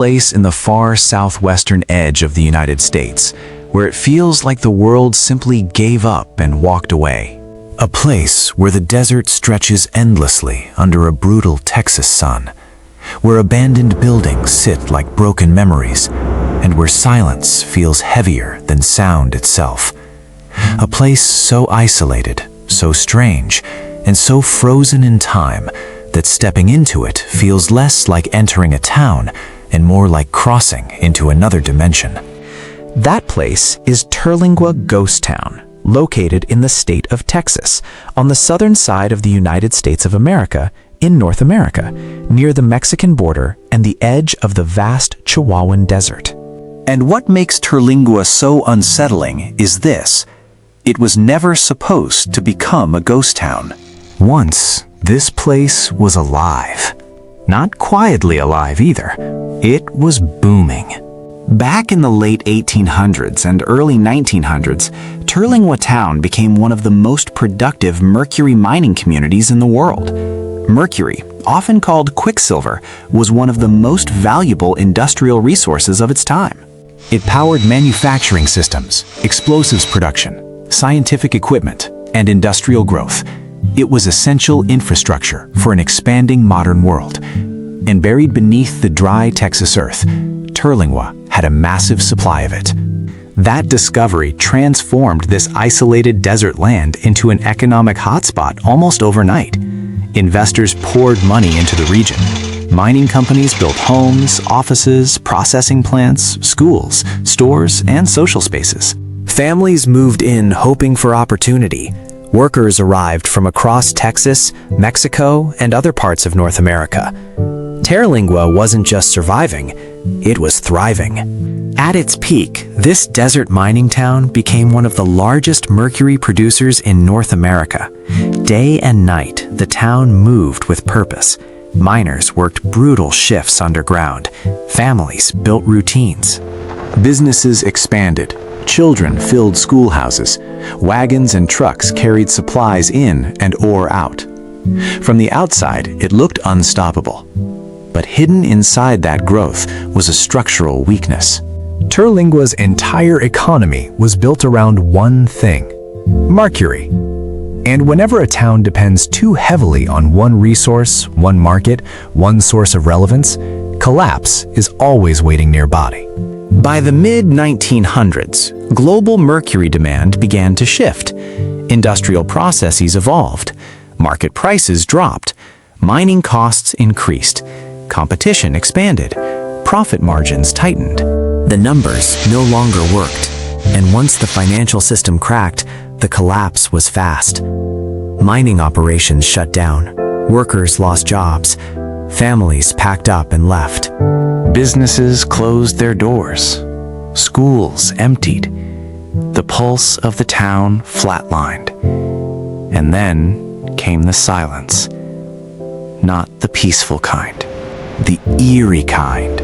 place in the far southwestern edge of the United States, where it feels like the world simply gave up and walked away. A place where the desert stretches endlessly under a brutal Texas sun, where abandoned buildings sit like broken memories, and where silence feels heavier than sound itself. A place so isolated, so strange, and so frozen in time that stepping into it feels less like entering a town and more like crossing into another dimension. That place is Terlingua Ghost Town, located in the state of Texas, on the southern side of the United States of America, in North America, near the Mexican border and the edge of the vast Chihuahuan Desert. And what makes Terlingua so unsettling is this: it was never supposed to become a ghost town. Once, this place was alive. Not quietly alive either. It was booming. Back in the late 1800s and early 1900s, Terlingua Town became one of the most productive mercury mining communities in the world. Mercury, often called quicksilver, was one of the most valuable industrial resources of its time. It powered manufacturing systems, explosives production, scientific equipment, and industrial growth. It was essential infrastructure for an expanding modern world. And buried beneath the dry Texas earth, Terlingua had a massive supply of it. That discovery transformed this isolated desert land into an economic hotspot almost overnight. Investors poured money into the region. Mining companies built homes, offices, processing plants, schools, stores, and social spaces. Families moved in hoping for opportunity. Workers arrived from across Texas, Mexico, and other parts of North America. Terlingua wasn't just surviving, it was thriving. At its peak, this desert mining town became one of the largest mercury producers in North America. Day and night, the town moved with purpose. Miners worked brutal shifts underground. Families built routines. Businesses expanded. Children filled schoolhouses. Wagons and trucks carried supplies in and ore out. From the outside, it looked unstoppable. But hidden inside that growth was a structural weakness. Terlingua's entire economy was built around one thing: mercury. And whenever a town depends too heavily on one resource, one market, one source of relevance, collapse is always waiting nearby. By the mid-1900s, global mercury demand began to shift. Industrial processes evolved. Market prices dropped. Mining costs increased. Competition expanded. Profit margins tightened. The numbers no longer worked. And once the financial system cracked, the collapse was fast. Mining operations shut down. Workers lost jobs. Families packed up and left. Businesses closed their doors. Schools emptied. The pulse of the town flatlined. And then came the silence. Not the peaceful kind. The eerie kind.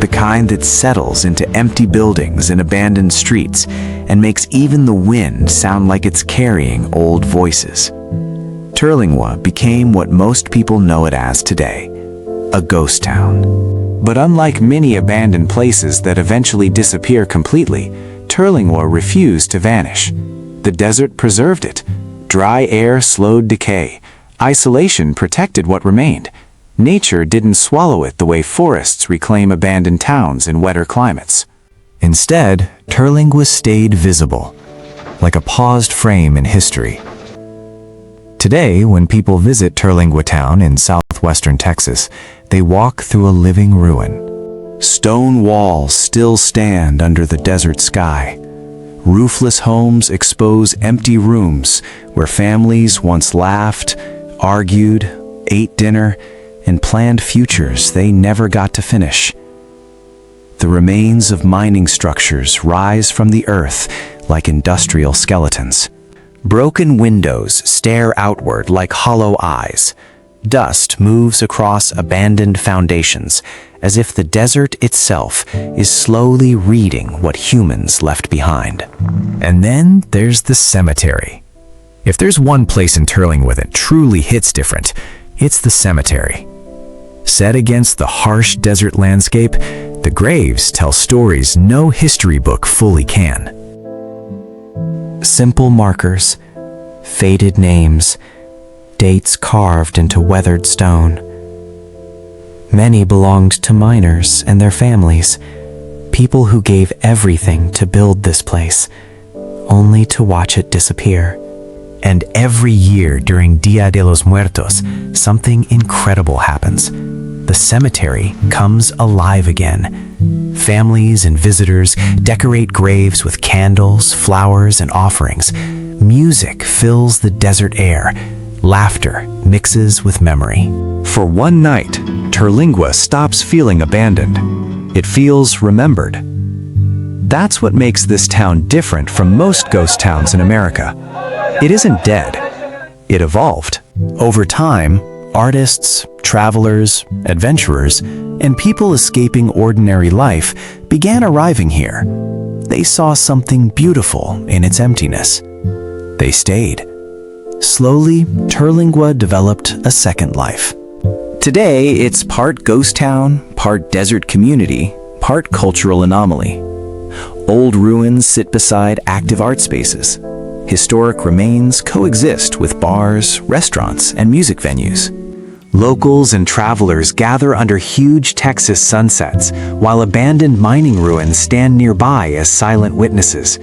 The kind that settles into empty buildings and abandoned streets and makes even the wind sound like it's carrying old voices. Terlingua became what most people know it as today, a ghost town. But unlike many abandoned places that eventually disappear completely, Terlingua refused to vanish. The desert preserved it. Dry air slowed decay. Isolation protected what remained. Nature didn't swallow it the way forests reclaim abandoned towns in wetter climates. Instead, Terlingua stayed visible, like a paused frame in history. Today, when people visit Terlingua Town in southwestern Texas, they walk through a living ruin. Stone walls still stand under the desert sky. Roofless homes expose empty rooms where families once laughed, argued, ate dinner, and planned futures they never got to finish. The remains of mining structures rise from the earth like industrial skeletons. Broken windows stare outward like hollow eyes. Dust moves across abandoned foundations, as if the desert itself is slowly reading what humans left behind. And then there's the cemetery. If there's one place in Terlingua that truly hits different, it's the cemetery. Set against the harsh desert landscape, The graves tell stories no history book fully can. Simple markers, faded names, dates carved into weathered stone. Many belonged to miners and their families, people who gave everything to build this place, only to watch it disappear. And every year during Dia de los Muertos, something incredible happens. The cemetery comes alive again. Families and visitors decorate graves with candles, flowers, and offerings. Music fills the desert air. Laughter mixes with memory. For one night, Terlingua stops feeling abandoned. It feels remembered. That's what makes this town different from most ghost towns in America. It isn't dead. It evolved. Over time, artists, travelers, adventurers, and people escaping ordinary life began arriving here. They saw something beautiful in its emptiness. They stayed. Slowly, Terlingua developed a second life. Today, it's part ghost town, part desert community, part cultural anomaly. Old ruins sit beside active art spaces. Historic remains coexist with bars, restaurants, and music venues. Locals and travelers gather under huge Texas sunsets, while abandoned mining ruins stand nearby as silent witnesses.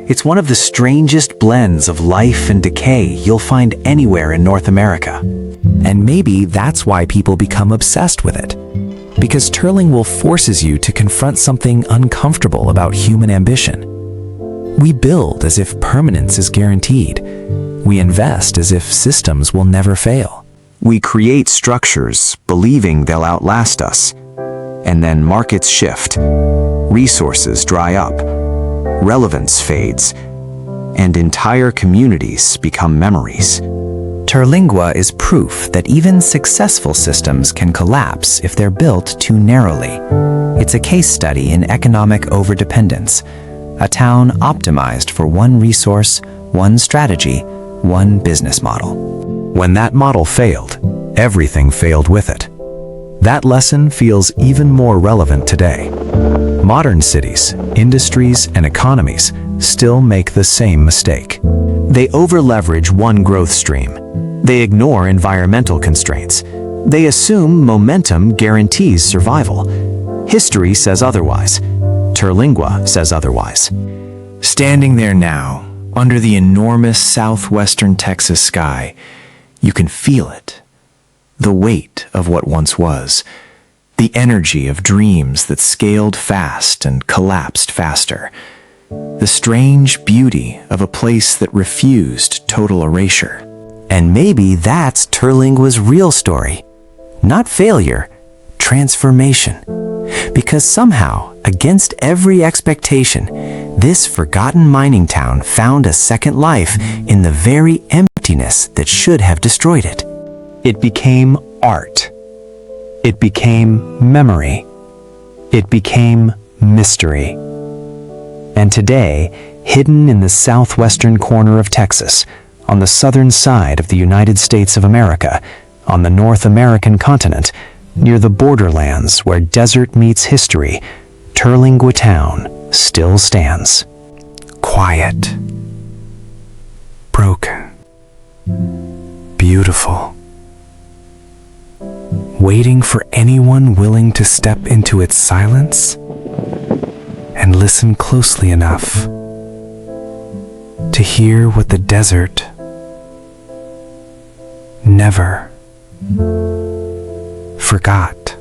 It's one of the strangest blends of life and decay you'll find anywhere in North America. And maybe that's why people become obsessed with it. Because Terlingua forces you to confront something uncomfortable about human ambition. We build as if permanence is guaranteed. We invest as if systems will never fail. We create structures believing they'll outlast us. And then markets shift. Resources dry up. Relevance fades. And entire communities become memories. Terlingua is proof that even successful systems can collapse if they're built too narrowly. It's a case study in economic overdependence, a town optimized for one resource, one strategy, one business model. When that model failed, everything failed with it. That lesson feels even more relevant today. Modern cities, industries, and economies still make the same mistake. They over-leverage one growth stream. They ignore environmental constraints. They assume momentum guarantees survival. History says otherwise. Terlingua says otherwise. Standing there now, under the enormous southwestern Texas sky, you can feel it. The weight of what once was. The energy of dreams that scaled fast and collapsed faster. The strange beauty of a place that refused total erasure. And maybe that's Terlingua's real story. Not failure, transformation. Because somehow, against every expectation, this forgotten mining town found a second life in the very emptiness that should have destroyed it. It became art. It became memory. It became mystery. And today, hidden in the southwestern corner of Texas, on the southern side of the United States of America, on the North American continent, near the borderlands where desert meets history, Terlingua Town still stands. Quiet. Broken. Beautiful. Waiting for anyone willing to step into its silence and listen closely enough to hear what the desert never forgot.